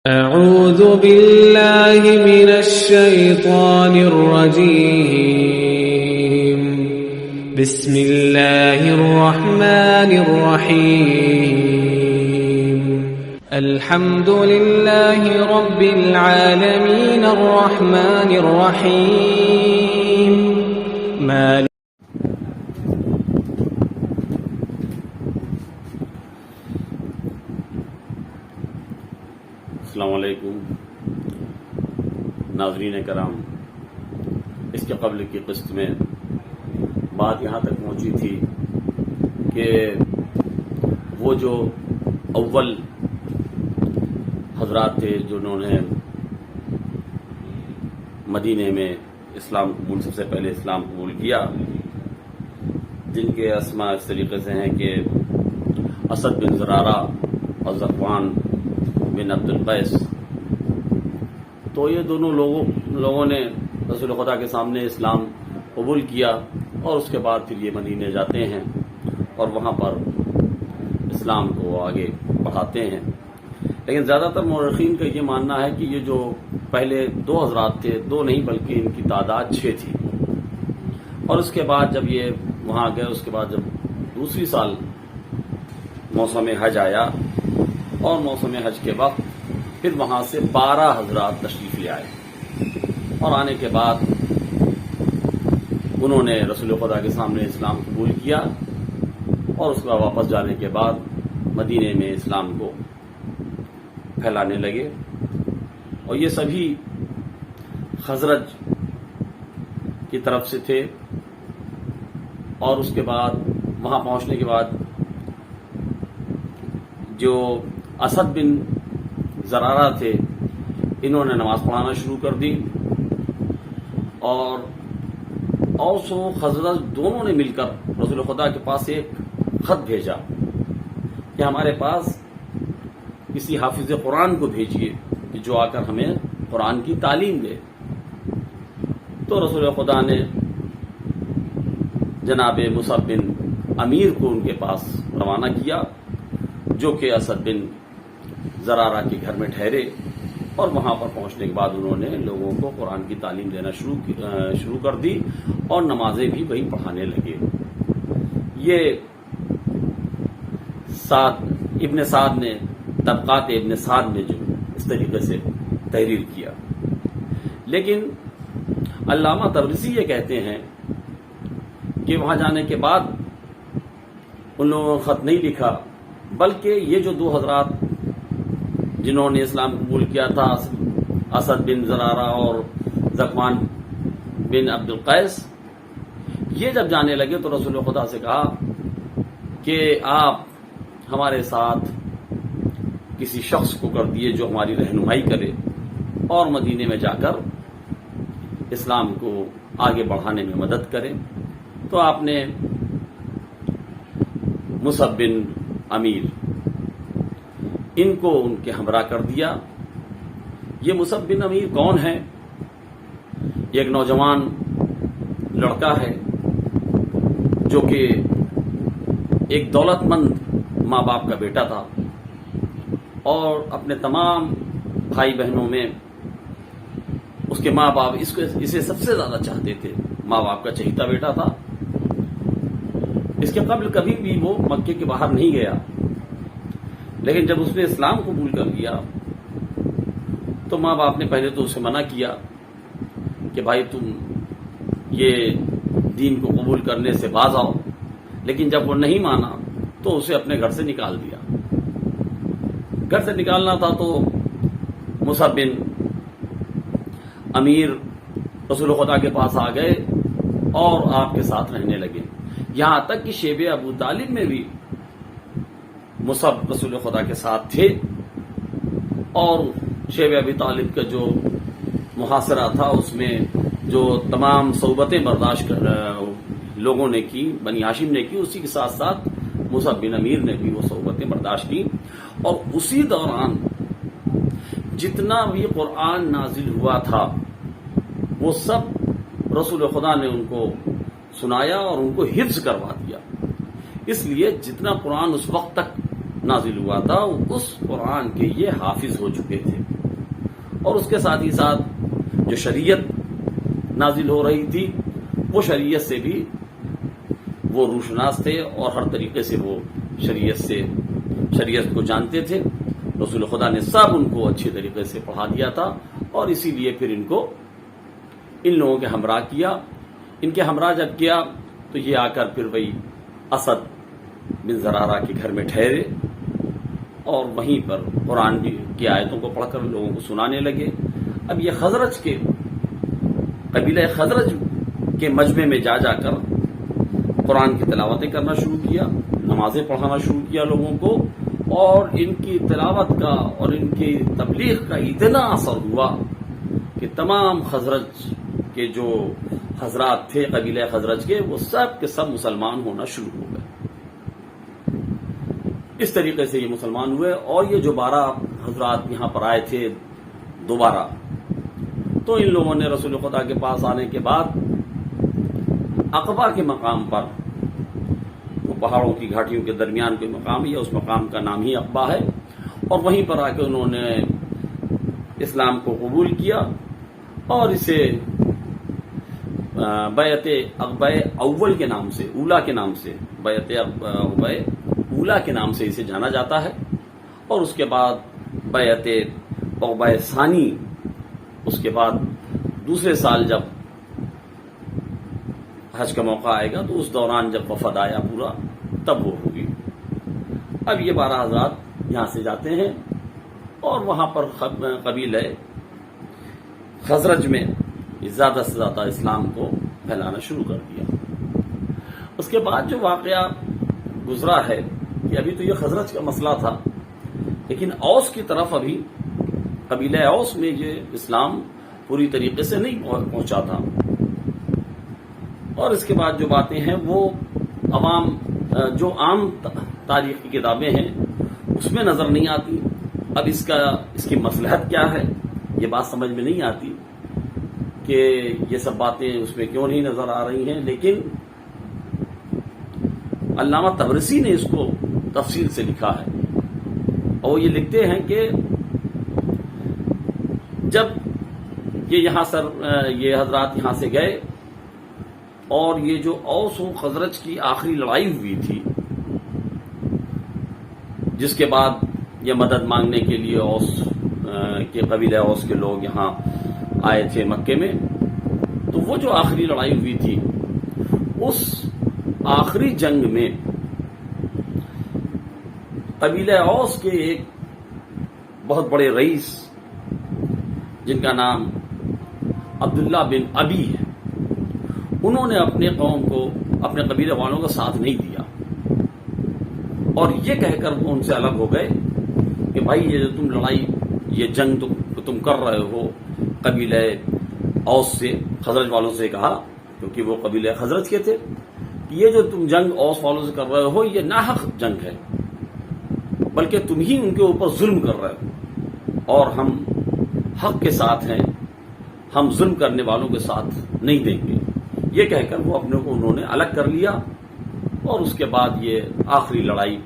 أعوذ بالله من الشيطان الرجيم بسم الله الرحمن الرحيم الحمد لله رب العالمين الرحمن الرحيم مالك السلام علیکم ناظرین کرام، اس کے قبل کی قسط میں بات یہاں تک پہنچی تھی کہ وہ جو اول حضرات تھے جنہوں نے مدینے میں اسلام قبول سب سے پہلے اسلام قبول کیا، جن کے اسماء اس طریقے سے ہیں کہ اسد بن زرارہ اور ذکوان بن عبد القیس، تو یہ دونوں لوگوں نے رسول خدا کے سامنے اسلام قبول کیا اور اس کے بعد پھر یہ مدینے جاتے ہیں اور وہاں پر اسلام کو آگے بڑھاتے ہیں۔ لیکن زیادہ تر مورخین کا یہ ماننا ہے کہ یہ جو پہلے دو حضرات تھے، دو نہیں بلکہ ان کی تعداد 6 تھی، اور اس کے بعد جب یہ وہاں گئے، اس کے بعد جب دوسری سال موسم حج آیا اور موسم حج کے وقت پھر وہاں سے 12 حضرات تشریف لے آئے، اور آنے کے بعد انہوں نے رسول خدا کے سامنے اسلام قبول کیا، اور اس کے بعد واپس جانے کے بعد مدینے میں اسلام کو پھیلانے لگے، اور یہ سبھی خزرج کی طرف سے تھے۔ اور اس کے بعد وہاں پہنچنے کے بعد جو اسد بن زرارہ تھے، انہوں نے نماز پڑھانا شروع کر دی، اور اوس و خزرج دونوں نے مل کر رسول خدا کے پاس ایک خط بھیجا کہ ہمارے پاس کسی حافظ قرآن کو بھیجیے کہ جو آ کر ہمیں قرآن کی تعلیم دے۔ تو رسول خدا نے جناب مصعب بن امیر کو ان کے پاس روانہ کیا، جو کہ اسد بن زرارہ کے گھر میں ٹھہرے، اور وہاں پر پہنچنے کے بعد انہوں نے لوگوں کو قرآن کی تعلیم دینا شروع کر دی، اور نمازیں بھی وہی پڑھانے لگے۔ یہ ابن سعد نے طبقات ابن سعد نے جو اس طریقے سے تحریر کیا۔ لیکن علامہ تبریزی یہ کہتے ہیں کہ وہاں جانے کے بعد ان لوگوں نے خط نہیں لکھا، بلکہ یہ جو دو حضرات جنہوں نے اسلام قبول کیا تھا، اسد بن زرارہ اور ذکوان بن عبد القیس، یہ جب جانے لگے تو رسول خدا سے کہا کہ آپ ہمارے ساتھ کسی شخص کو کر دیے جو ہماری رہنمائی کرے اور مدینے میں جا کر اسلام کو آگے بڑھانے میں مدد کرے۔ تو آپ نے مصعب بن امیر ان کو ان کے ہمراہ کر دیا۔ یہ مصعب بن امیر کون ہے؟ یہ ایک نوجوان لڑکا ہے جو کہ ایک دولت مند ماں باپ کا بیٹا تھا، اور اپنے تمام بھائی بہنوں میں اس کے ماں باپ اسے سب سے زیادہ چاہتے تھے، ماں باپ کا چہیتا بیٹا تھا۔ اس کے قبل کبھی بھی وہ مکے کے باہر نہیں گیا، لیکن جب اس نے اسلام قبول کر لیا تو ماں باپ نے پہلے تو اسے منع کیا کہ بھائی تم یہ دین کو قبول کرنے سے باز آؤ، لیکن جب وہ نہیں مانا تو اسے اپنے گھر سے نکال دیا۔ گھر سے نکالنا تھا تو مصعب بن امیر رسول خدا کے پاس آ گئے اور آپ کے ساتھ رہنے لگے، یہاں تک کہ شیب ابو طالب میں بھی مصعب رسول خدا کے ساتھ تھے، اور شیب ابی طالب کا جو محاصرہ تھا اس میں جو تمام صحبتیں برداشت لوگوں نے کی، بنی ہاشم نے کی، اسی کے ساتھ ساتھ مصعب بن امیر نے بھی وہ صحبتیں برداشت کی، اور اسی دوران جتنا بھی قرآن نازل ہوا تھا وہ سب رسول خدا نے ان کو سنایا اور ان کو حفظ کروا دیا۔ اس لیے جتنا قرآن اس وقت تک نازل ہوا تھا اس قرآن کے یہ حافظ ہو چکے تھے، اور اس کے ساتھ ہی ساتھ جو شریعت نازل ہو رہی تھی وہ شریعت سے بھی وہ روشناس تھے، اور ہر طریقے سے وہ شریعت کو جانتے تھے۔ رسول خدا نے سب ان کو اچھی طریقے سے پڑھا دیا تھا، اور اسی لیے پھر ان لوگوں کے ہمراہ کیا۔ ان کے ہمراہ جب کیا تو یہ آ کر پھر وہی اسد بن زرارہ کے گھر میں ٹھہرے، اور وہیں پر قرآن کی آیتوں کو پڑھ کر لوگوں کو سنانے لگے۔ اب یہ قبیلہ خزرج کے مجمع میں جا کر قرآن کی تلاوتیں کرنا شروع کیا، نمازیں پڑھانا شروع کیا لوگوں کو، اور ان کی تلاوت کا اور ان کی تبلیغ کا اتنا اثر ہوا کہ تمام خزرج کے جو حضرات تھے قبیلہ خزرج کے، وہ سب کے سب مسلمان ہونا شروع ہو گئے۔ اس طریقے سے یہ مسلمان ہوئے، اور یہ جو 12 حضرات یہاں پر آئے تھے دوبارہ، تو ان لوگوں نے رسول خدا کے پاس آنے کے بعد عقبہ کے مقام پر، وہ پہاڑوں کی گھاٹیوں کے درمیان کوئی مقام ہے، اس مقام کا نام ہی عقبہ ہے، اور وہیں پر آ کے انہوں نے اسلام کو قبول کیا، اور اسے بیعت عقبہ اول کے نام سے، اولا کے نام سے، بیعت عقبہ اولا کے نام سے اسے جانا جاتا ہے۔ اور اس کے بعد بیعت عقبہ ثانی، اس کے بعد دوسرے سال جب حج کا موقع آئے گا تو اس دوران جب وفد آیا پورا، تب وہ ہوگی۔ اب یہ 12 حضرات یہاں سے جاتے ہیں، اور وہاں پر قبیلہ خزرج میں زیادہ سے زیادہ اسلام کو پھیلانا شروع کر دیا۔ اس کے بعد جو واقعہ گزرا ہے کہ ابھی تو یہ خزرج کا مسئلہ تھا، لیکن اوس کی طرف ابھی قبیلہ اوس میں یہ اسلام پوری طریقے سے نہیں پہنچا تھا، اور اس کے بعد جو باتیں ہیں وہ جو عام تاریخ کی کتابیں ہیں اس میں نظر نہیں آتی۔ اب اس کی مصلحت کیا ہے یہ بات سمجھ میں نہیں آتی کہ یہ سب باتیں اس میں کیوں نہیں نظر آ رہی ہیں، لیکن علامہ طبرسی نے اس کو تفصیل سے لکھا ہے، اور یہ لکھتے ہیں کہ جب یہ حضرات یہاں سے گئے، اور یہ جو اوس و خزرج کی آخری لڑائی ہوئی تھی، جس کے بعد یہ مدد مانگنے کے لیے اوس کے قبیلہ اوس کے لوگ یہاں آئے تھے مکے میں، تو وہ جو آخری لڑائی ہوئی تھی، اس آخری جنگ میں قبیلہ اوس کے ایک بہت بڑے رئیس جن کا نام عبداللہ بن ابی ہے، انہوں نے اپنے قوم کو، اپنے قبیلے والوں کا ساتھ نہیں دیا، اور یہ کہہ کر وہ ان سے الگ ہو گئے کہ بھائی یہ جو تم لڑائی، یہ جنگ تم کر رہے ہو قبیلہ اوس سے، خزرج والوں سے کہا، کیونکہ وہ قبیلہ خزرج کے تھے، یہ جو تم جنگ اوس والوں سے کر رہے ہو یہ ناحق جنگ ہے، بلکہ تم ہی ان کے اوپر ظلم کر رہے ہو، اور ہم حق کے ساتھ ہیں، ہم ظلم کرنے والوں کے ساتھ نہیں دیں گے۔ یہ کہہ کر وہ اپنے کو انہوں نے الگ کر لیا، اور اس کے بعد یہ آخری لڑائی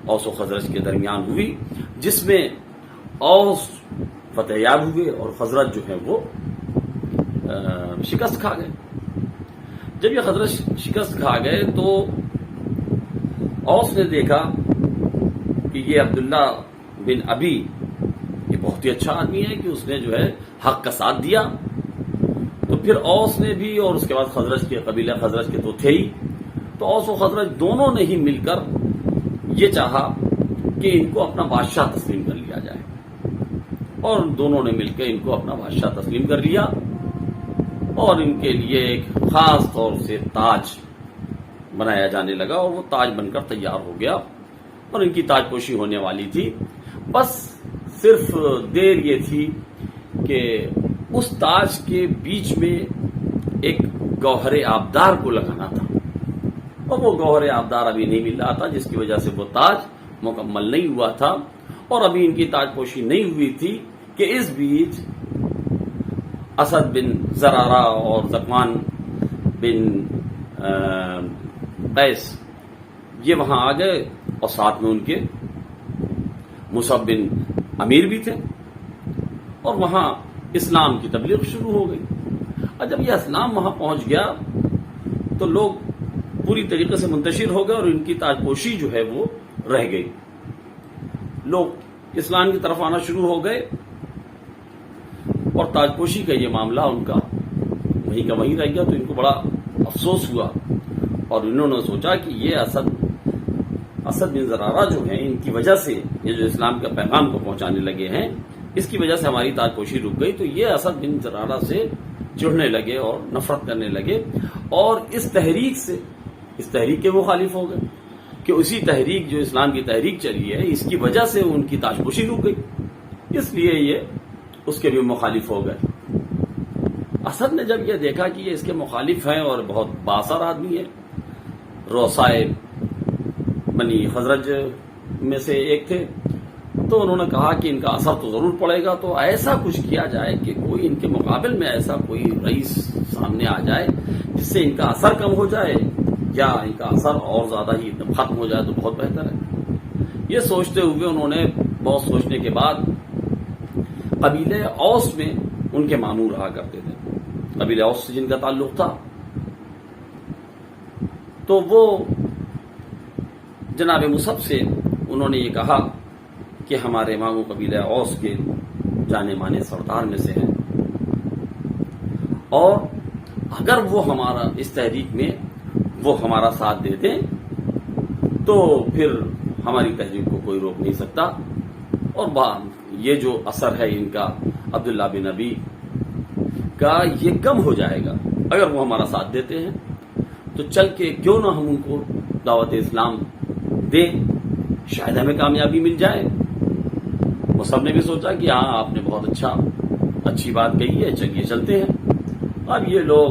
اوس و خزرج کے درمیان ہوئی، جس میں اوس فتح یاب ہوئے اور خزرج جو ہے وہ شکست کھا گئے۔ جب یہ خزرج شکست کھا گئے تو اوس نے دیکھا کہ یہ عبداللہ بن ابی یہ بہت ہی اچھا آدمی ہے کہ اس نے جو ہے حق کا ساتھ دیا، تو پھر اوس نے بھی، اور اس کے بعد خزرج کے قبیلہ خزرج کے تو تھے ہی، تو اوس و خزرج دونوں نے ہی مل کر یہ چاہا کہ ان کو اپنا بادشاہ تسلیم کر لیا جائے، اور دونوں نے مل کے ان کو اپنا بادشاہ تسلیم کر لیا، اور ان کے لیے ایک خاص طور سے تاج بنایا جانے لگا، اور وہ تاج بن کر تیار ہو گیا، اور ان کی تاج پوشی ہونے والی تھی۔ بس صرف دیر یہ تھی کہ اس تاج کے بیچ میں ایک گوہر آبدار کو لگانا تھا، اور وہ گوہر آبدار ابھی نہیں مل رہا تھا، جس کی وجہ سے وہ تاج مکمل نہیں ہوا تھا، اور ابھی ان کی تاج پوشی نہیں ہوئی تھی کہ اس بیچ اسد بن زرارہ اور ذکوان بن قیس یہ وہاں آ گئے، اور ساتھ میں ان کے مصعب بن امیر بھی تھے اور وہاں اسلام کی تبلیغ شروع ہو گئی۔ اور جب یہ اسلام وہاں پہنچ گیا تو لوگ پوری طریقے سے منتشر ہو گئے اور ان کی تاجپوشی جو ہے وہ رہ گئی۔ لوگ اسلام کی طرف آنا شروع ہو گئے اور تاجپوشی کا یہ معاملہ ان کا وہیں کا وہیں رہ گیا، تو ان کو بڑا افسوس ہوا اور انہوں نے سوچا کہ یہ اسد بن زرارہ جو ہیں، ان کی وجہ سے یہ جو اسلام کا پیغام کو پہنچانے لگے ہیں، اس کی وجہ سے ہماری تاجپوشی رک گئی۔ تو یہ اسد بن زرارہ سے چڑھنے لگے اور نفرت کرنے لگے اور اس تحریک کے مخالف ہو گئے کہ اسی تحریک جو اسلام کی تحریک چلی ہے، اس کی وجہ سے ان کی تاجپوشی رک گئی، اس لیے یہ اس کے بھی مخالف ہو گئے۔ اسد نے جب یہ دیکھا کہ یہ اس کے مخالف ہیں اور بہت بااثر آدمی ہے، روسائے بنی خزرج میں سے ایک تھے، تو انہوں نے کہا کہ ان کا اثر تو ضرور پڑے گا، تو ایسا کچھ کیا جائے کہ کوئی ان کے مقابل میں ایسا کوئی رئیس سامنے آ جائے جس سے ان کا اثر کم ہو جائے یا ان کا اثر اور زیادہ ہی ختم ہو جائے تو بہت بہتر ہے۔ یہ سوچتے ہوئے انہوں نے بہت سوچنے کے بعد قبیلہ اوس میں ان کے ماموں رہا کرتے تھے، قبیلہ اوس سے جن کا تعلق تھا، تو وہ جناب مصعب سے انہوں نے یہ کہا کہ ہمارے ماموں قبیلہ اوس کے جانے مانے سردار میں سے ہیں، اور اگر وہ ہمارا اس تحریک میں وہ ہمارا ساتھ دے دیں تو پھر ہماری تحریک کو کوئی روک نہیں سکتا، اور یہ جو اثر ہے ان کا عبداللہ بن ابی کا یہ کم ہو جائے گا اگر وہ ہمارا ساتھ دیتے ہیں، تو چل کے کیوں نہ ہم ان کو دعوت اسلام دیں، شاید ہمیں کامیابی مل جائے۔ مصعب نے بھی سوچا کہ ہاں آپ نے بہت اچھی بات کہی ہے، چلیے چلتے ہیں۔ اب یہ لوگ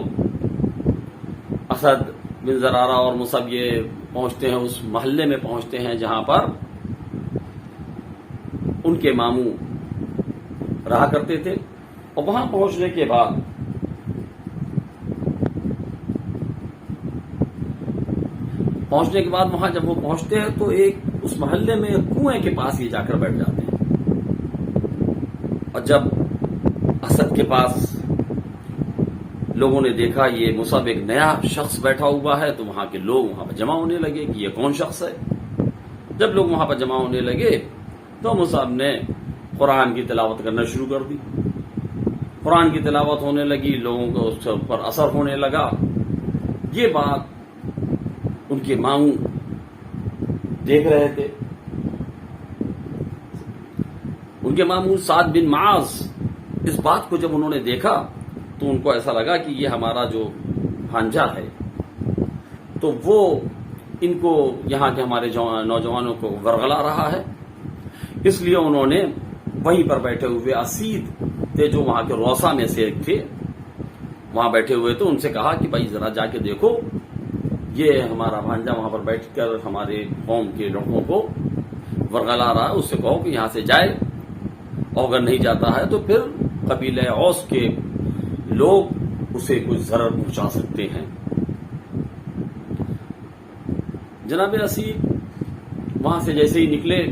اسد بن زرارہ اور مصعب یہ پہنچتے ہیں، اس محلے میں پہنچتے ہیں جہاں پر ان کے ماموں رہا کرتے تھے، اور وہاں پہنچنے کے بعد وہاں جب وہ پہنچتے ہیں تو اس محلے میں کنویں کے پاس یہ جا کر بیٹھ جاتے ہیں، اور جب اسد کے پاس لوگوں نے دیکھا یہ مصعب ایک نیا شخص بیٹھا ہوا ہے، تو وہاں کے لوگ وہاں پر جمع ہونے لگے کہ یہ کون شخص ہے۔ جب لوگ وہاں پر جمع ہونے لگے تو مصعب نے قرآن کی تلاوت کرنا شروع کر دی، قرآن کی تلاوت ہونے لگی، لوگوں کو اس پر اثر ہونے لگا۔ یہ بات ان کے ماموں دیکھ رہے تھے، ان کے ماموں سعد بن معاذ اس بات کو جب انہوں نے دیکھا تو ان کو ایسا لگا کہ یہ ہمارا جو بھانجا ہے تو وہ ان کو یہاں کے ہمارے نوجوانوں کو ورغلا رہا ہے، اس لیے انہوں نے وہیں پر بیٹھے ہوئے اسید تھے جو وہاں کے روسا میں سے ایک تھے، وہاں بیٹھے ہوئے تو ان سے کہا کہ بھائی ذرا جا کے دیکھو، یہ ہمارا بھانجا وہاں پر بیٹھ کر ہمارے قوم کے لڑکوں کو ورغلا رہا ہے، اس سے کہو کہ یہاں سے جائے، اور اگر نہیں جاتا ہے تو پھر قبیلہ اوس کے لوگ اسے کچھ ضرر پہنچا سکتے ہیں۔ جناب اسید وہاں سے جیسے ہی نکلے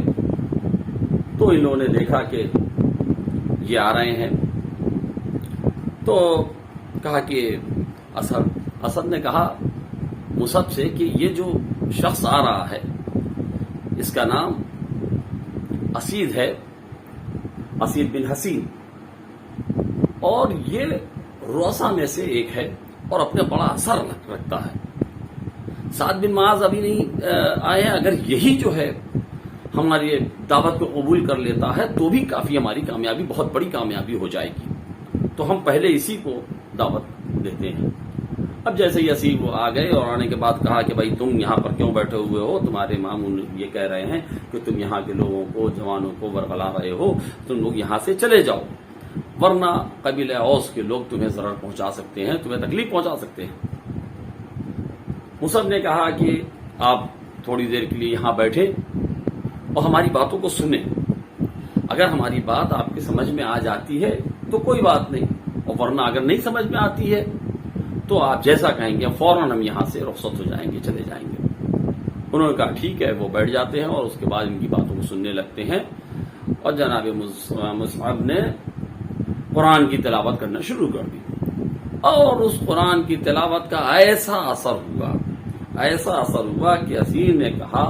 تو انہوں نے دیکھا کہ یہ آ رہے ہیں، تو کہا کہ اسد نے کہا مصعب سے کہ یہ جو شخص آ رہا ہے اس کا نام اسید ہے، اسید بن حسین، اور یہ روسا میں سے ایک ہے اور اپنے بڑا اثر رکھتا ہے۔ سعد بن معاذ ابھی نہیں آئے ہیں، اگر یہی جو ہے ہماری دعوت کو قبول کر لیتا ہے تو بھی کافی ہماری کامیابی، بہت بڑی کامیابی ہو جائے گی، تو ہم پہلے اسی کو دعوت دیتے ہیں۔ اب جیسے ہی اسیر وہ آ گئے اور آنے کے بعد کہا کہ بھائی تم یہاں پر کیوں بیٹھے ہوئے ہو، تمہارے ماموں یہ کہہ رہے ہیں کہ تم یہاں کے لوگوں کو، جوانوں کو ورغلا رہے ہو، تم لوگ یہاں سے چلے جاؤ، ورنہ قبیلہ اوس کے لوگ تمہیں ضرر پہنچا سکتے ہیں، تمہیں تکلیف پہنچا سکتے ہیں۔ مصعب نے کہا کہ آپ تھوڑی دیر کے لیے یہاں بیٹھے اور ہماری باتوں کو سنیں، اگر ہماری بات آپ کی سمجھ میں آ جاتی ہے تو کوئی بات نہیں، اور ورنہ اگر نہیں سمجھ میں آتی ہے تو آپ جیسا کہیں گے فوراً ہم یہاں سے رخصت ہو جائیں گے، چلے جائیں گے۔ انہوں نے کہا ٹھیک ہے، وہ بیٹھ جاتے ہیں اور اس کے بعد ان کی باتوں کو سننے لگتے ہیں۔ اور جناب مصعب نے قرآن کی تلاوت کرنا شروع کر دی، اور اس قرآن کی تلاوت کا ایسا اثر ہوا کہ اسیر نے کہا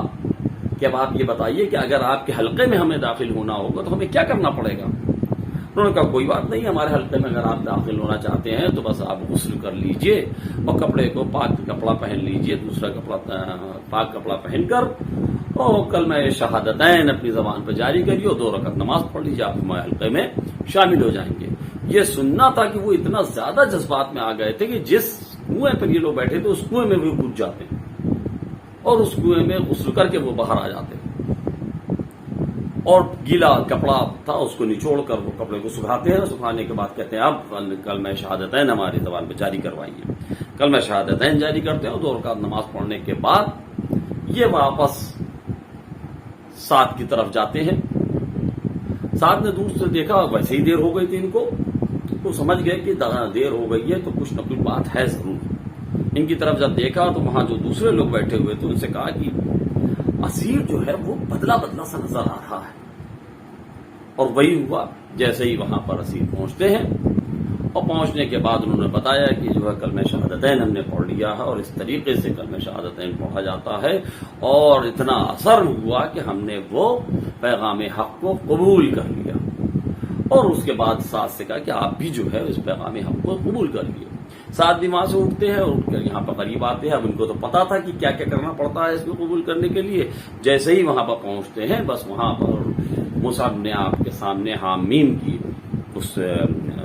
کہ اب آپ یہ بتائیے کہ اگر آپ کے حلقے میں ہمیں داخل ہونا ہوگا تو ہمیں کیا کرنا پڑے گا؟ انہوں نے کہا کوئی بات نہیں، ہمارے حلقے میں اگر آپ داخل ہونا چاہتے ہیں تو بس آپ غسل کر لیجئے اور کپڑے کو پاک کپڑا پہن لیجئے، دوسرا پاک کپڑا پہن کر اور کلمہ شہادتین اپنی زبان پہ جاری کریے اور 2 رکعت نماز پڑھ لیجیے، آپ ہمارے حلقے میں شامل ہو جائیں گے۔ یہ سننا تھا کہ وہ اتنا زیادہ جذبات میں آ گئے تھے کہ جس کنویں پر یہ لوگ بیٹھے تھے اس کنویں میں وہ کود جاتے اور اس کنویں میں غسل کر کے وہ باہر آ جاتے، اور گیلا کپڑا تھا اس کو نچوڑ کر وہ کپڑے کو سکھاتے ہیں، سکھانے کے بعد کہتے ہیں اب کلمہ شہادتین ہماری زبان پہ جاری کروائیے۔ کلمہ شہادتین جاری کرتے ہیں اور 2 رکعت نماز پڑھنے کے بعد یہ واپس سعد کی طرف جاتے ہیں۔ سعد نے دور سے دیکھا، ویسے ہی دیر ہو گئی تھی ان کو، تو سمجھ گئے کہ دیر ہو گئی ہے تو کچھ نہ کچھ بات ہے ضرور۔ ان کی طرف جب دیکھا تو وہاں جو دوسرے لوگ بیٹھے ہوئے تھے ان سے کہا کہ اسیر جو ہے وہ بدلا سا نظر آ رہا ہے، اور وہی ہوا۔ جیسے ہی وہاں پر اسیر پہنچتے ہیں اور پہنچنے کے بعد انہوں نے بتایا کہ جو ہے کلمہ شہادتین ہم نے پڑھ لیا ہے، اور اس طریقے سے کلمہ شہادتین پڑھا جاتا ہے، اور اتنا اثر ہوا کہ ہم نے وہ پیغام حق کو قبول کر لیا۔ اور اس کے بعد سعد سے کہا کہ آپ بھی جو ہے اس پیغام حق کو قبول کر لیے۔ سعد بھی وہاں سے اٹھتے ہیں اور اٹھ کر یہاں پر قریب آتے ہیں۔ اب ان کو تو پتا تھا کہ کیا کیا کرنا پڑتا ہے اس کو قبول کرنے کے لیے۔ جیسے ہی وہاں پر پہنچتے ہیں بس وہاں پر مصعب نے آپ کے سامنے حامیم کی اس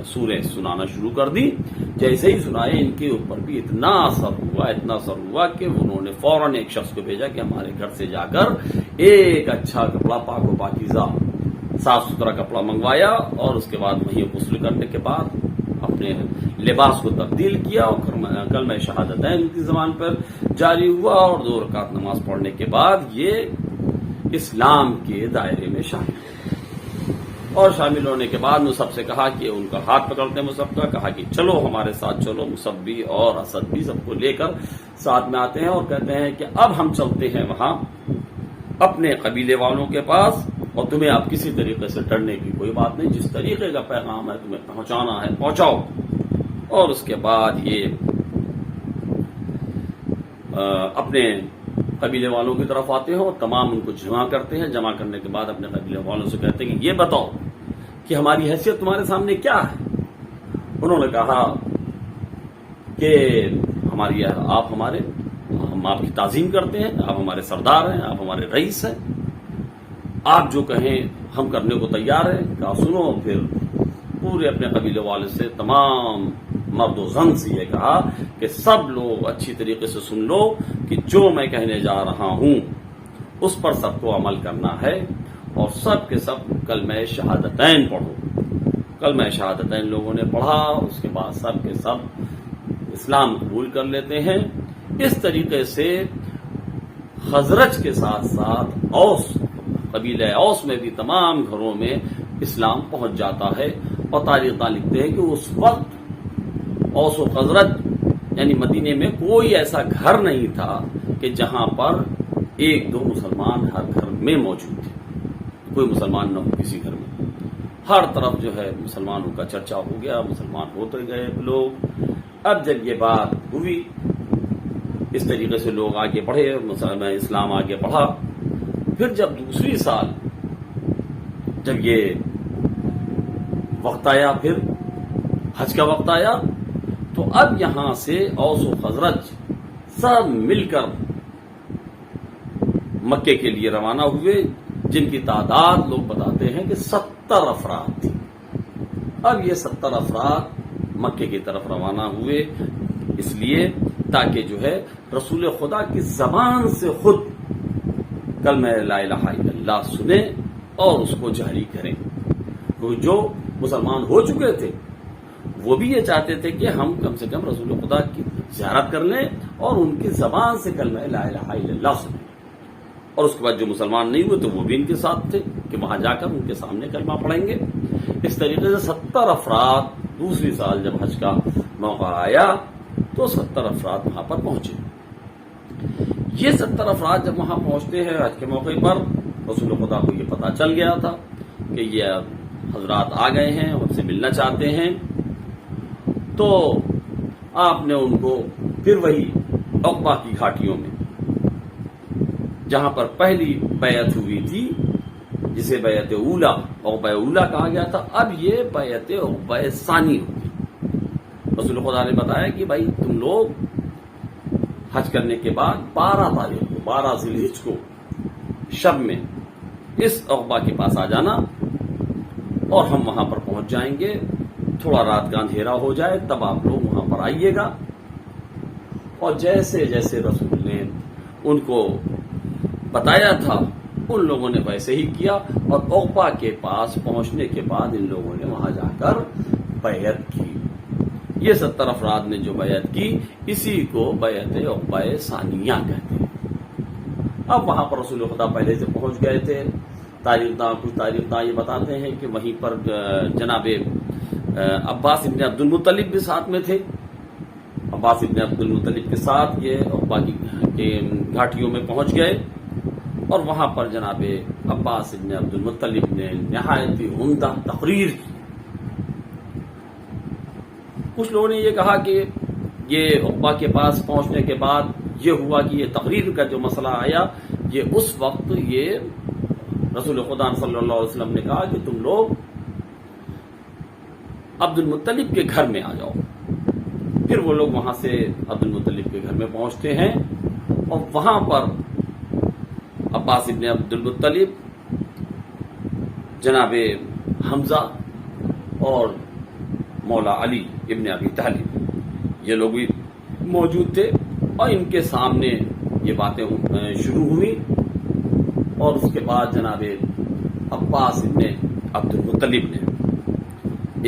سورہ سنانا شروع کر دی۔ جیسے ہی سنائے ان کے اوپر بھی اتنا اثر ہوا کہ انہوں نے فوراً ایک شخص کو بھیجا کہ ہمارے گھر سے جا کر ایک اچھا کپڑا پاک و پاکیزہ صاف ستھرا کپڑا منگوایا، اور اس کے بعد وہیں غسل کرنے کے بعد اپنے لباس کو تبدیل کیا اور کلمہ شہادتین ان کی زبان پر جاری ہوا، اور 2 رکعت نماز پڑھنے کے بعد یہ اسلام کے دائرے میں شامل ہوئے۔ اور شامل ہونے کے بعد مصعب سے کہا کہ ان کا ہاتھ پکڑتے ہیں مصعب کا، کہا کہ چلو ہمارے ساتھ چلو۔ مصعب بھی اور اسد بھی سب کو لے کر ساتھ میں آتے ہیں اور کہتے ہیں کہ اب ہم چلتے ہیں وہاں اپنے قبیلے والوں کے پاس، اور تمہیں اب کسی طریقے سے ڈرنے کی کوئی بات نہیں، جس طریقے کا پیغام ہے تمہیں پہنچانا ہے پہنچاؤ۔ اور اس کے بعد یہ اپنے قبیلے والوں کی طرف آتے ہیں اور تمام ان کو جمع کرتے ہیں۔ جمع کرنے کے بعد اپنے قبیلے والوں سے کہتے ہیں کہ یہ بتاؤ کہ ہماری حیثیت تمہارے سامنے کیا ہے؟ انہوں نے کہا کہ ہم آپ کی تعظیم کرتے ہیں، آپ ہمارے سردار ہیں، آپ ہمارے رئیس ہیں، آپ جو کہیں ہم کرنے کو تیار ہیں۔ کہا سنو، پھر پورے اپنے قبیلے والے سے تمام مرد و زن سے یہ کہا کہ سب لوگ اچھی طریقے سے سن لو کہ جو میں کہنے جا رہا ہوں اس پر سب کو عمل کرنا ہے، اور سب کے سب کلمہ شہادتین پڑھو۔ کلمہ شہادتین لوگوں نے پڑھا، اس کے بعد سب کے سب اسلام قبول کر لیتے ہیں۔ اس طریقے سے خزرج کے ساتھ ساتھ اوس، قبیلہ اوس میں بھی تمام گھروں میں اسلام پہنچ جاتا ہے، اور تاریخ داں لکھتے ہیں کہ اس وقت اوس و خزرج یعنی مدینے میں کوئی ایسا گھر نہیں تھا کہ جہاں پر 1-2 مسلمان ہر گھر میں موجود تھے، کوئی مسلمان نہ ہو کسی گھر میں۔ ہر طرف جو ہے مسلمانوں کا چرچا ہو گیا، مسلمان ہوتے گئے لوگ۔ اب جب یہ بات ہوئی اس طریقے سے لوگ آگے بڑھے، اسلام آگے بڑھا۔ پھر جب دوسری سال جب یہ وقت آیا، پھر حج کا وقت آیا، تو اب یہاں سے اوس و خزرج سب مل کر مکے کے لیے روانہ ہوئے، جن کی تعداد لوگ بتاتے ہیں کہ 70 افراد تھی۔ اب یہ 70 افراد مکے کی طرف روانہ ہوئے، اس لیے تاکہ جو ہے رسول خدا کی زبان سے خود کلمہ لا الہ الا اللہ سنیں اور اس کو جاری کریں۔ جو مسلمان ہو چکے تھے وہ بھی یہ چاہتے تھے کہ ہم کم سے کم رسول خدا کی زیارت کر لیں اور ان کی زبان سے کلمہ لا الہ الا اللہ سنیں، اور اس کے بعد جو مسلمان نہیں ہوئے تو وہ بھی ان کے ساتھ تھے کہ وہاں جا کر ان کے سامنے کلمہ پڑھیں گے۔ اس طریقے سے 70 افراد دوسری سال جب حج کا موقع آیا تو 70 افراد وہاں پر پہنچے۔ یہ 70 افراد جب وہاں پہنچتے ہیں حج کے موقع پر، رسول خدا کو یہ پتہ چل گیا تھا کہ یہ حضرات آ گئے ہیں، ہم سے ملنا چاہتے ہیں، تو آپ نے ان کو پھر وہی عقبہ کی گھاٹیوں میں، جہاں پر پہلی بیعت ہوئی تھی، جسے بیعت اولا، عقبہ اولا کہا گیا تھا، اب یہ بیعت عقبہ ثانی ہوگی۔ رسول خدا نے بتایا کہ بھائی تم لوگ حج کرنے کے بعد 12 تاریخ کو، 12 ذی الحجہ کو شب میں اس عقبہ کے پاس آ جانا، اور ہم وہاں پر پہنچ جائیں گے، تھوڑا رات کا اندھیرا ہو جائے تب آپ لوگ وہاں پر آئیے گا۔ اور جیسے جیسے رسول نے ان کو بتایا تھا ان لوگوں نے ویسے ہی کیا، اور عقبہ کے پاس پہنچنے کے بعد ان لوگوں نے وہاں جا کر بیعت کی۔ یہ 70 افراد نے جو بیعت کی، اسی کو بیعت عقبہ ثانیہ کہتے ہیں۔ اب وہاں پر رسول خدا پہلے سے پہنچ گئے تھے۔ کچھ تاریخ داں یہ بتاتے ہیں کہ وہیں پر جناب عباس ابن عبد المطلب بھی ساتھ میں تھے۔ عباس ابن عبد المطلب کے ساتھ یہ عقبہ کی گھاٹیوں میں پہنچ گئے، اور وہاں پر جناب عباس ابن عبد المطلب نے نہایت ہی عمدہ تقریر کی۔ کچھ لوگوں نے یہ کہا کہ یہ عقبہ کے پاس پہنچنے کے بعد یہ ہوا کہ یہ تقریر کا جو مسئلہ آیا، یہ اس وقت یہ رسول خدا صلی اللہ علیہ وسلم نے کہا کہ تم لوگ عبد المطلب کے گھر میں آ جاؤ۔ پھر وہ لوگ وہاں سے عبد المطلب کے گھر میں پہنچتے ہیں، اور وہاں پر عباس ابن عبد المطلب، جناب حمزہ اور مولا علی ابن ابی طالب، یہ لوگ بھی موجود تھے، اور ان کے سامنے یہ باتیں شروع ہوئی، اور اس کے بعد جناب عباس ابن عبد المطلب نے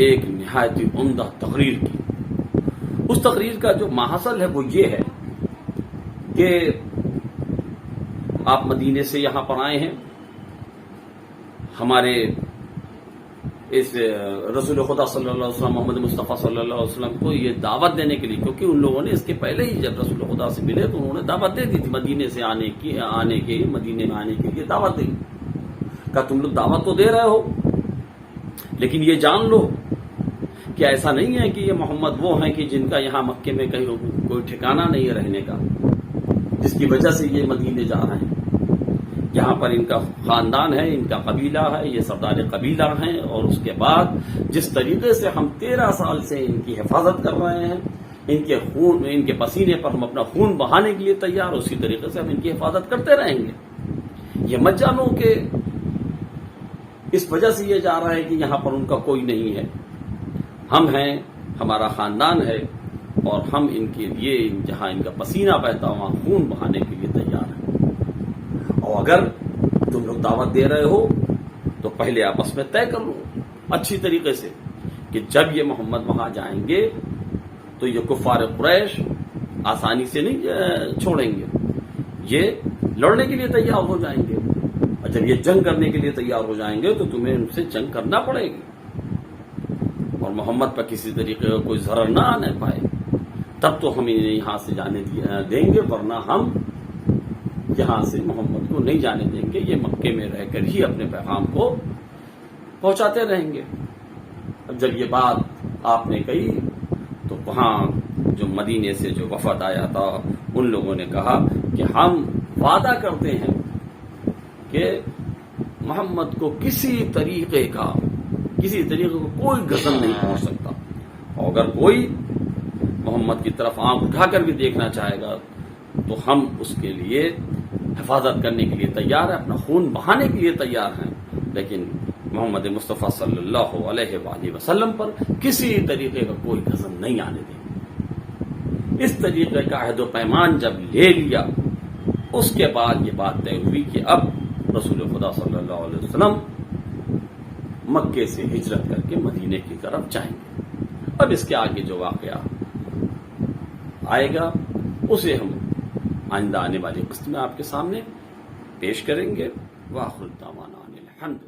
ایک نہایت ہی عمدہ تقریر کی۔ اس تقریر کا جو ماحصل ہے وہ یہ ہے کہ آپ مدینے سے یہاں پر آئے ہیں، ہمارے اس رسول خدا صلی اللہ علیہ وسلم، محمد مصطفیٰ صلی اللہ علیہ وسلم کو یہ دعوت دینے کے لیے، کیونکہ ان لوگوں نے اس کے پہلے ہی جب رسول خدا سے ملے تو انہوں نے دعوت دے دی تھی، مدینے سے مدینے میں آنے کے لیے دعوت دی۔ کہا تم لوگ دعوت تو دے رہے ہو، لیکن یہ جان لو کہ ایسا نہیں ہے کہ یہ محمد وہ ہیں کہ جن کا یہاں مکے میں کہیں کوئی ٹھکانہ نہیں ہے رہنے کا، جس کی وجہ سے یہ مدینے جا رہے ہیں۔ یہاں پر ان کا خاندان ہے، ان کا قبیلہ ہے، یہ سردار قبیلہ ہیں، اور اس کے بعد جس طریقے سے ہم 13 سال سے ان کی حفاظت کر رہے ہیں، ان کے پسینے پر ہم اپنا خون بہانے کے لیے تیار، اسی طریقے سے ہم ان کی حفاظت کرتے رہیں گے۔ یہ مت جانو کہ اس وجہ سے یہ جا رہا ہے کہ یہاں پر ان کا کوئی نہیں ہے، ہم ہیں، ہمارا خاندان ہے، اور ہم ان کے لیے جہاں ان کا پسینہ بہتا وہاں خون بہانے کے لیے تیار ہیں۔ اور اگر تم لوگ دعوت دے رہے ہو تو پہلے آپس میں طے کر لو اچھی طریقے سے کہ جب یہ محمد وہاں جائیں گے تو یہ کفار قریش آسانی سے نہیں چھوڑیں گے، یہ لڑنے کے لیے تیار ہو جائیں گے، اور جب یہ جنگ کرنے کے لیے تیار ہو جائیں گے تو تمہیں ان سے جنگ کرنا پڑے گی، اور محمد پر کسی طریقے کا کوئی ضرر نہ آنے پائے، تب تو ہم انہیں یہاں سے جانے دیں گے، ورنہ ہم یہاں سے محمد کو نہیں جانے دیں گے، یہ مکے میں رہ کر ہی اپنے پیغام کو پہنچاتے رہیں گے۔ اب جب یہ بات آپ نے کہی تو وہاں جو مدینے سے جو وفد آیا تھا ان لوگوں نے کہا کہ ہم وعدہ کرتے ہیں کہ محمد کو کسی طریقے کو کوئی غضب نہیں پہنچ سکتا، اور اگر کوئی محمد کی طرف آنکھ اٹھا کر بھی دیکھنا چاہے گا تو ہم اس کے لیے حفاظت کرنے کے لیے تیار ہیں، اپنا خون بہانے کے لیے تیار ہیں، لیکن محمد مصطفیٰ صلی اللہ علیہ وآلہ وسلم پر کسی طریقے کا کوئی غضب نہیں آنے دیں گے۔ اس طریقے کا عہد و پیمان جب لے لیا، اس کے بعد یہ بات طے ہوئی کہ اب رسول خدا صلی اللہ علیہ وسلم مکے سے ہجرت کر کے مدینے کی طرف جائیں گے۔ اب اس کے آگے جو واقعہ آئے گا اسے ہم آئندہ آنے والی قسط میں آپ کے سامنے پیش کریں گے۔ وآخر دعوانا الحمد